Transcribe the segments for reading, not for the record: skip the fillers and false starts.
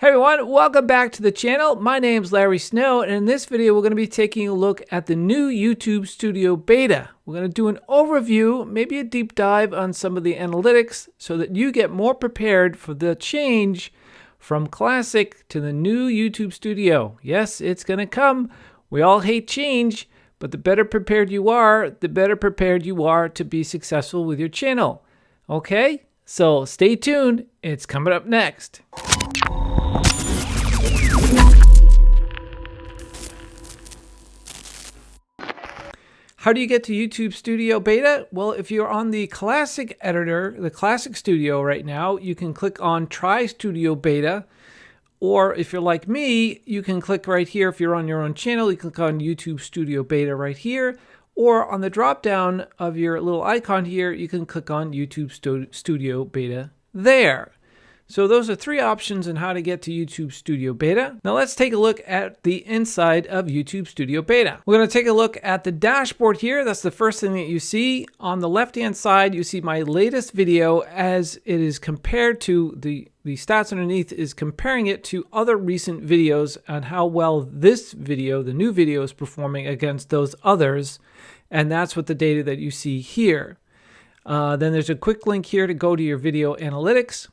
Hey everyone, welcome back to the channel. My name's Larry Snow, and in this video we're going to be taking a look at the new YouTube Studio Beta. We're going to do an overview, maybe a deep dive on some of the analytics so that you get more prepared for the change from Classic to the new YouTube Studio. Yes, it's going to come. We all hate change, but the better prepared you are, the better prepared you are to be successful with your channel. Okay, so stay tuned. It's coming up next. How do you get to YouTube Studio Beta? Well, if you're on the Classic editor, the Classic Studio right now, you can click on Try Studio Beta. Or if you're like me, you can click right here. If you're on your own channel, you click on YouTube Studio Beta right here. Or on the drop down of your little icon here, you can click on YouTube Studio Beta there. So those are three options on how to get to YouTube Studio Beta. Now let's take a look at the inside of YouTube Studio Beta. We're going to take a look at the dashboard here. That's the first thing that you see. On the left-hand side, you see my latest video as it is compared to the stats underneath is comparing it to other recent videos on how well this video, the new video, is performing against those others. And that's what the data that you see here. Then there's a quick link here to go to your video analytics.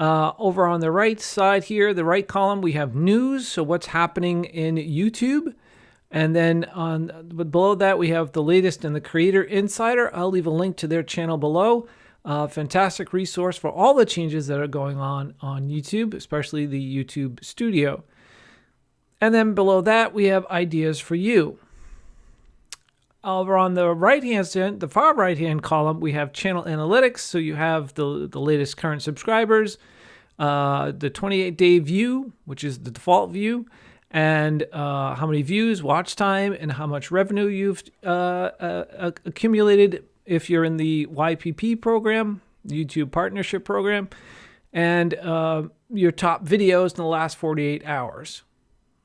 Over on the right side here, the right column, we have news. So what's happening in YouTube. And then below that, we have the latest in the Creator Insider. I'll leave a link to their channel below. Fantastic resource for all the changes that are going on YouTube, especially the YouTube Studio. And then below that, we have ideas for you. Over on the right-hand side, the far right-hand column, we have channel analytics. So you have the latest current subscribers, the 28-day view, which is the default view, and how many views, watch time, and how much revenue you've accumulated if you're in the YPP program, YouTube Partnership Program, and your top videos in the last 48 hours.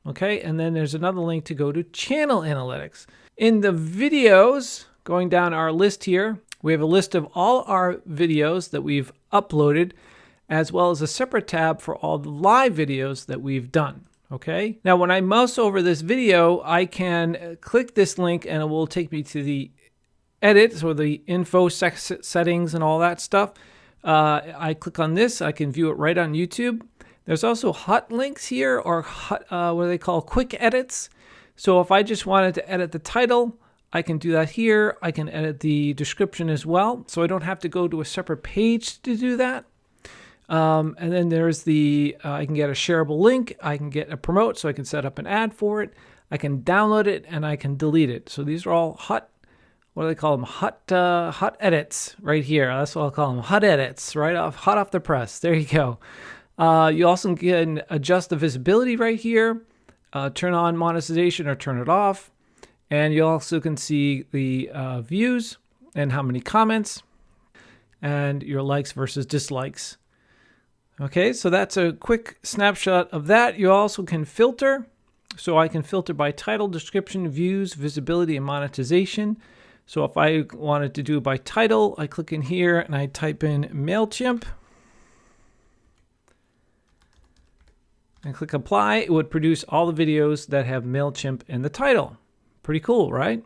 Okay, and then there's another link to go to channel analytics. In the videos, going down our list here, we have a list of all our videos that we've uploaded, as well as a separate tab for all the live videos that we've done. Okay, now when I mouse over this video, I can click this link and it will take me to the edit, so the info settings and all that stuff. I click on this, I can view it right on YouTube. There's also hot links here, or hot, what they call quick edits. So if I just wanted to edit the title, I can do that here. I can edit the description as well. So I don't have to go to a separate page to do that. And then there's the, I can get a shareable link. I can get a promote, so I can set up an ad for it. I can download it and I can delete it. So these are all hot, what do they call them? Hot edits right here. That's what I'll call them, hot edits, right off, hot off the press. There you go. You also can adjust the visibility right here. Turn on monetization or turn it off. And you also can see the views and how many comments and your likes versus dislikes. Okay, so that's a quick snapshot of that. You also can filter. So I can filter by title, description, views, visibility, and monetization. So if I wanted to do it by title, I click in here and I type in MailChimp. And click apply. It would produce all the videos that have MailChimp in the title. Pretty cool, right?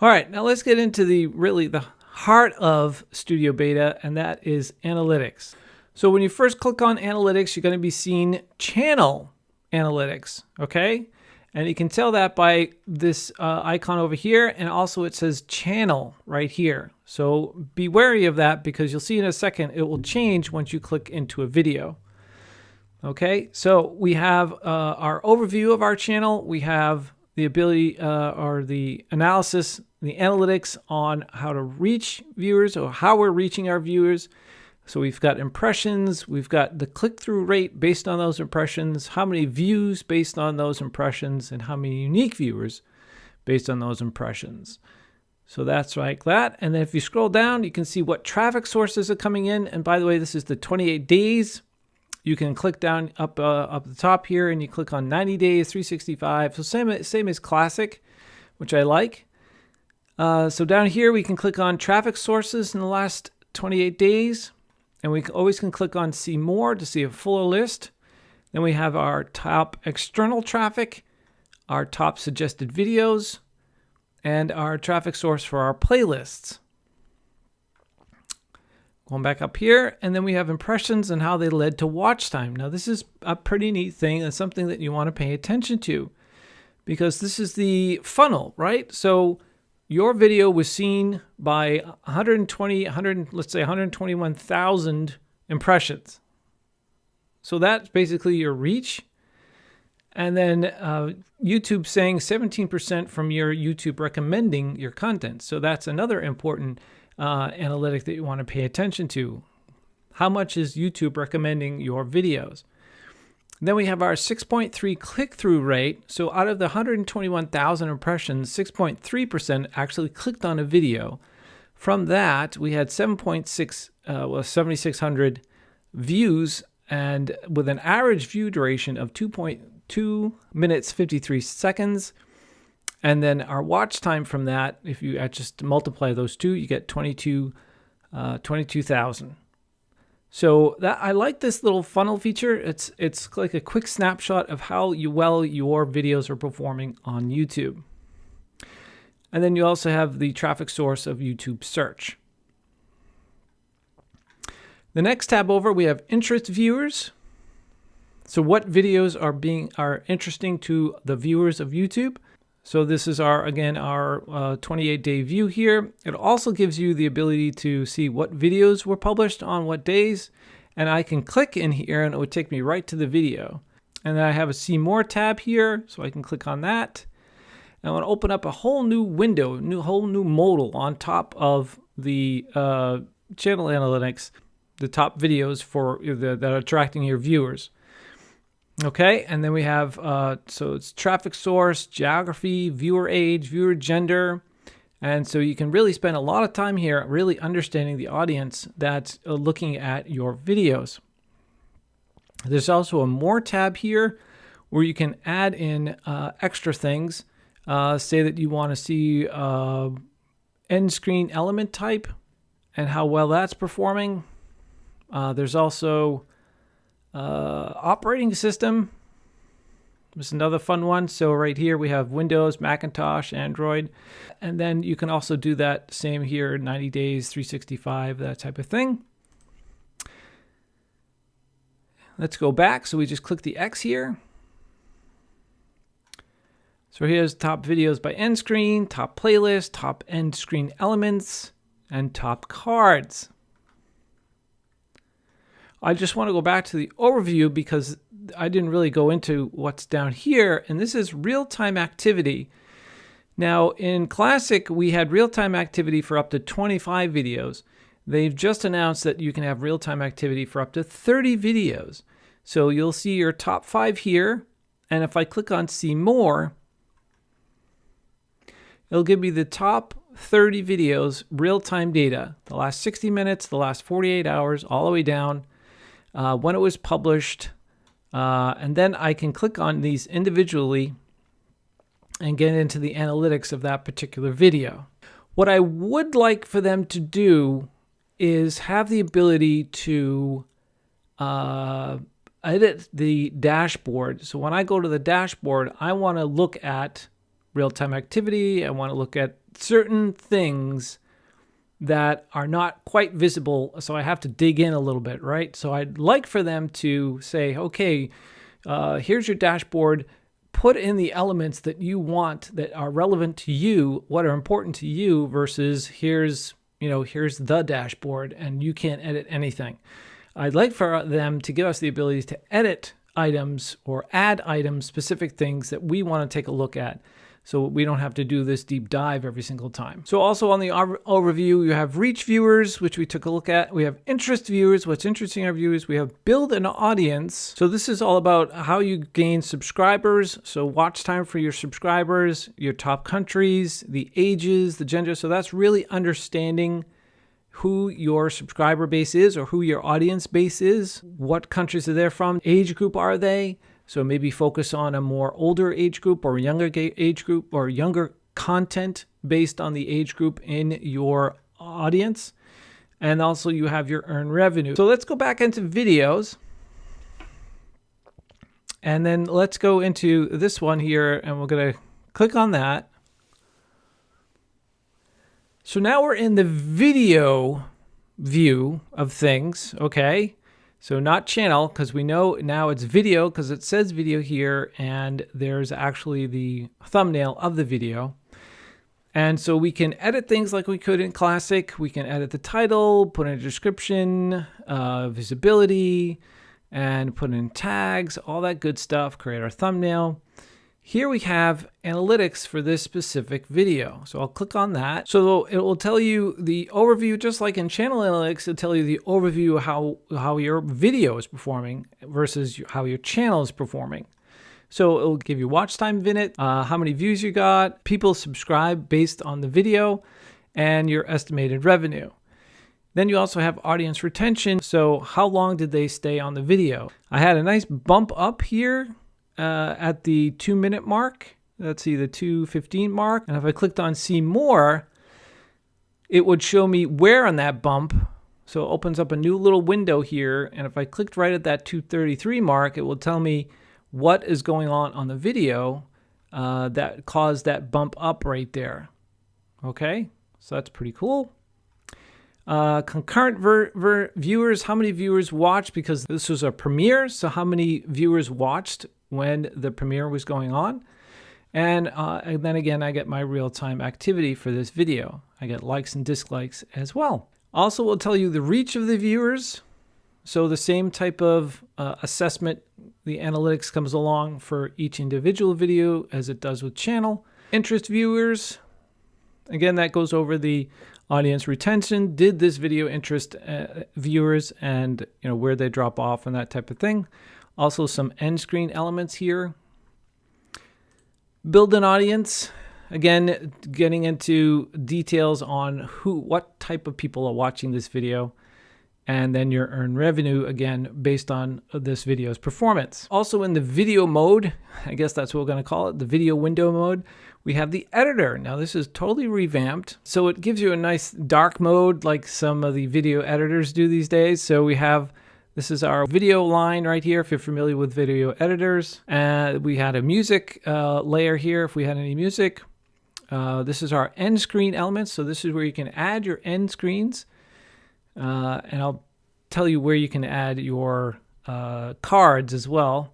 All right, now let's get into the heart of Studio Beta, and that is analytics. So when you first click on analytics, you're going to be seeing channel analytics, okay? And you can tell that by this icon over here, and also it says channel right here. So be wary of that because you'll see in a second it will change once you click into a video. Okay, so we have our overview of our channel. We have the ability or the analysis, the analytics on how to reach viewers or how we're reaching our viewers. So we've got impressions, we've got the click-through rate based on those impressions, how many views based on those impressions, and how many unique viewers based on those impressions. So that's like that. And then if you scroll down, you can see what traffic sources are coming in. And by the way, this is the 28 days. You can click down up the top here and you click on 90 days, 365. So same as Classic, which I like. So down here, we can click on traffic sources in the last 28 days. And we always can click on see more to see a fuller list. Then we have our top external traffic, our top suggested videos, and our traffic source for our playlists. Going back up here, and then we have impressions and how they led to watch time. Now this is a pretty neat thing and something that you want to pay attention to, because this is the funnel, right? So your video was seen by let's say 121,000 impressions. So that's basically your reach. And then YouTube saying 17% from your YouTube recommending your content. So that's another important analytic that you want to pay attention to. How much is YouTube recommending your videos? Then we have our 6.3 click-through rate. So out of the 121,000 impressions, 6.3% actually clicked on a video. From that, we had 7,600 views, and with an average view duration of 2.2 minutes 53 seconds. And then our watch time from that, if you just multiply those two, you get 22,000. So that, I like this little funnel feature. It's like a quick snapshot of how well your videos are performing on YouTube. And then you also have the traffic source of YouTube search. The next tab over, we have interest viewers. So what videos are interesting to the viewers of YouTube? So this is our 28-day view here. It also gives you the ability to see what videos were published on what days. And I can click in here and it would take me right to the video. And then I have a see more tab here, so I can click on that. And I want to open up a whole new window, whole new modal on top of the channel analytics, the top videos that are attracting your viewers. Okay, and then we have, so it's traffic source, geography, viewer age, viewer gender. And so you can really spend a lot of time here really understanding the audience that's looking at your videos. There's also a more tab here where you can add in extra things. Say that you want to see end screen element type and how well that's performing. There's also operating system. This is another fun one. So right here we have Windows, Macintosh, Android, and then you can also do that same here, 90 days, 365, that type of thing. Let's go back. So we just click the X here. So here's top videos by end screen, top playlist, top end screen elements, and top cards. I just want to go back to the overview because I didn't really go into what's down here, and this is real-time activity. Now, in Classic, we had real-time activity for up to 25 videos. They've just announced that you can have real-time activity for up to 30 videos. So you'll see your top 5 here, and if I click on See More, it'll give me the top 30 videos, real-time data, the last 60 minutes, the last 48 hours, all the way down. When it was published, and then I can click on these individually and get into the analytics of that particular video. What I would like for them to do is have the ability to edit the dashboard. So when I go to the dashboard, I want to look at real-time activity. I want to look at certain things that are not quite visible, so I have to dig in a little bit, right? So I'd like for them to say, okay, here's your dashboard, put in the elements that you want that are relevant to you, what are important to you, versus here's the dashboard and you can't edit anything. I'd like for them to give us the ability to edit items or add items, specific things that we want to take a look at, so we don't have to do this deep dive every single time. So also on the overview, you have reach viewers, which we took a look at. We have interest viewers, what's interesting our viewers. We have build an audience. So this is all about how you gain subscribers. So watch time for your subscribers, your top countries, the ages, the gender. So that's really understanding who your subscriber base is or who your audience base is. What countries are they from? Age group are they? So maybe focus on a more older age group or younger age group or younger content based on the age group in your audience. And also you have your earned revenue. So let's go back into videos. And then let's go into this one here, and we're going to click on that. So now we're in the video view of things, okay? So not channel, because we know now it's video because it says video here, and there's actually the thumbnail of the video. And so we can edit things like we could in Classic. We can edit the title, put in a description, visibility, and put in tags, all that good stuff, create our thumbnail. Here we have analytics for this specific video. So I'll click on that. So it will tell you the overview, just like in channel analytics, it'll tell you the overview of how your video is performing versus how your channel is performing. So it'll give you watch time minute, how many views you got, people subscribe based on the video, and your estimated revenue. Then you also have audience retention. So how long did they stay on the video? I had a nice bump up here at the 2-minute mark. Let's see, the 2:15 mark. And if I clicked on see more, it would show me where on that bump. So it opens up a new little window here. And if I clicked right at that 2:33 mark, it will tell me what is going on the video that caused that bump up right there. Okay, so that's pretty cool. Concurrent viewers, how many viewers watched, because this was a premiere, so how many viewers watched when the premiere was going on. And then again, I get my real-time activity for this video. I get likes and dislikes as well. Also, we'll tell you the reach of the viewers. So the same type of assessment, the analytics comes along for each individual video as it does with channel. Interest viewers, again, that goes over the audience retention. Did this video interest viewers, and where they drop off and that type of thing. Also some end screen elements here. Build an audience. Again, getting into details on what type of people are watching this video. And then your earned revenue, again, based on this video's performance. Also in the video mode, I guess that's what we're going to call it, the video window mode, we have the editor. Now this is totally revamped. So it gives you a nice dark mode like some of the video editors do these days. So we have, this is our video line right here, if you're familiar with video editors. We had a music layer here, if we had any music. This is our end screen elements. So this is where you can add your end screens. And I'll tell you where you can add your cards as well.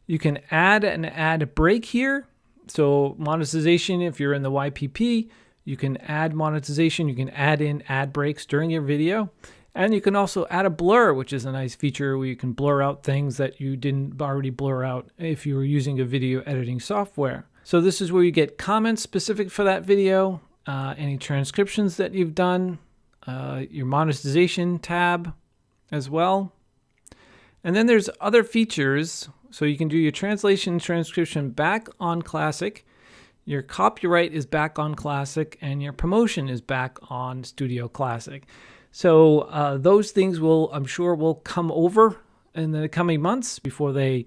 You can add an ad break here. So monetization, if you're in the YPP, you can add monetization. You can add in ad breaks during your video. And you can also add a blur, which is a nice feature where you can blur out things that you didn't already blur out if you were using a video editing software. So this is where you get comments specific for that video, any transcriptions that you've done, your monetization tab as well. And then there's other features. So you can do your translation and transcription back on Classic. Your copyright is back on Classic, and your promotion is back on Studio Classic. So those things I'm sure will come over in the coming months before they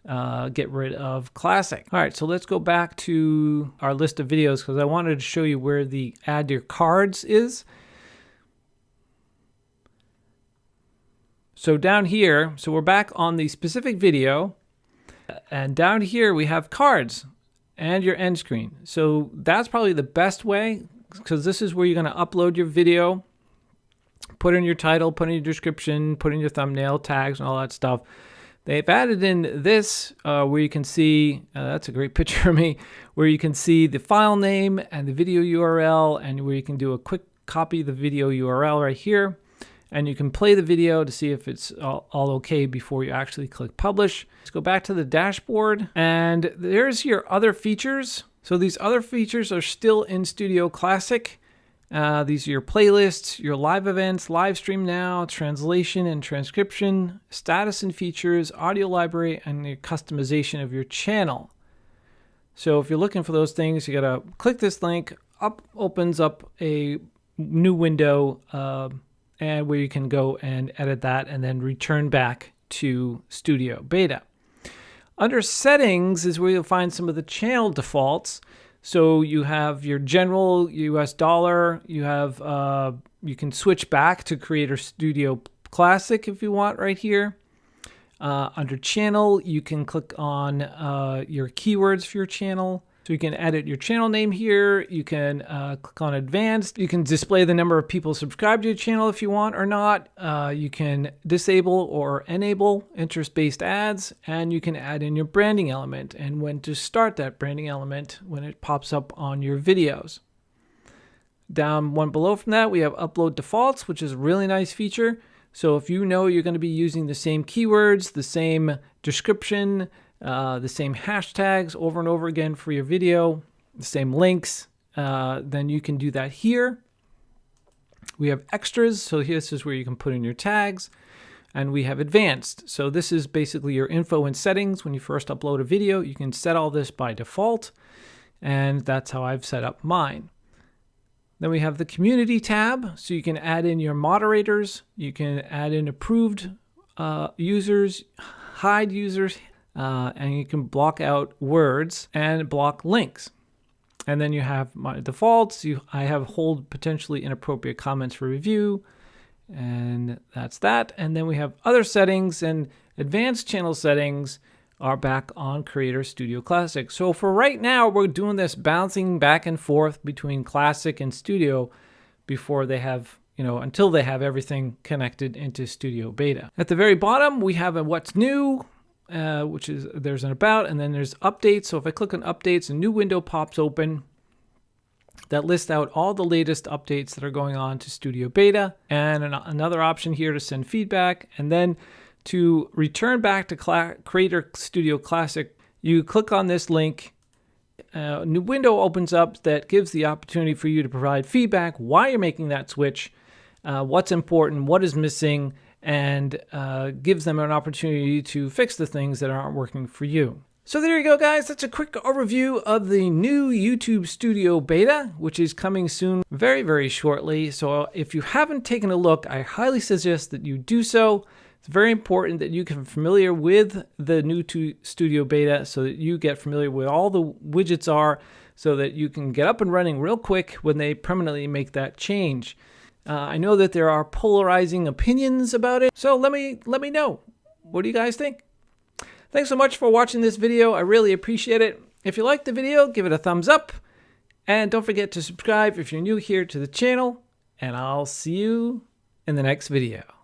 get rid of Classic. All right, so let's go back to our list of videos because I wanted to show you where the add your cards is. So down here, so we're back on the specific video, and down here we have cards and your end screen. So that's probably the best way because this is where you're going to upload your video, put in your title, put in your description, put in your thumbnail, tags, and all that stuff. They've added in this where you can see, that's a great picture of me, where you can see the file name and the video URL, and where you can do a quick copy of the video URL right here. And you can play the video to see if it's all okay before you actually click publish. Let's go back to the dashboard, and there's your other features. So these other features are still in Studio Classic. These are your playlists, your live events, live stream now, translation and transcription, status and features, audio library, and your customization of your channel. So if you're looking for those things, you gotta click this link. Opens up a new window, and where you can go and edit that and then return back to Studio Beta. Under settings is where you'll find some of the channel defaults. So you have your general US dollar, you have you can switch back to Creator Studio Classic if you want right here. Under channel, you can click on your keywords for your channel. So you can edit your channel name here. You can click on advanced. You can display the number of people subscribed to your channel if you want or not. You can disable or enable interest-based ads, and you can add in your branding element and when to start that branding element when it pops up on your videos. Down one below from that, we have upload defaults, which is a really nice feature. So if you know you're going to be using the same keywords, the same description, the same hashtags over and over again for your video, the same links, then you can do that here. We have extras, so this is where you can put in your tags. And we have advanced, so this is basically your info and settings. When you first upload a video, you can set all this by default, and that's how I've set up mine. Then we have the community tab, so you can add in your moderators, you can add in approved users, hide users, and you can block out words and block links. And then you have my defaults. I have hold potentially inappropriate comments for review, and that's that. And then we have other settings, and advanced channel settings are back on Creator Studio Classic. So for right now, we're doing this bouncing back and forth between Classic and Studio before they have, until they have everything connected into Studio Beta. At the very bottom, we have a what's new, which is there's an about, and then there's updates. So if I click on updates, a new window pops open that lists out all the latest updates that are going on to Studio Beta, and another option here to send feedback. And then to return back to Creator Studio Classic, you click on this link. A new window opens up that gives the opportunity for you to provide feedback why you're making that switch, what's important, what is missing, and gives them an opportunity to fix the things that aren't working for you. So there you go, guys. That's a quick overview of the new YouTube Studio Beta, which is coming soon, very, very shortly. So if you haven't taken a look, I highly suggest that you do so. It's very important that you get familiar with the new Studio Beta so that you get familiar with all the widgets are, so that you can get up and running real quick when they permanently make that change. I know that there are polarizing opinions about it, so let me know. What do you guys think? Thanks so much for watching this video. I really appreciate it. If you liked the video, give it a thumbs up. And don't forget to subscribe if you're new here to the channel. And I'll see you in the next video.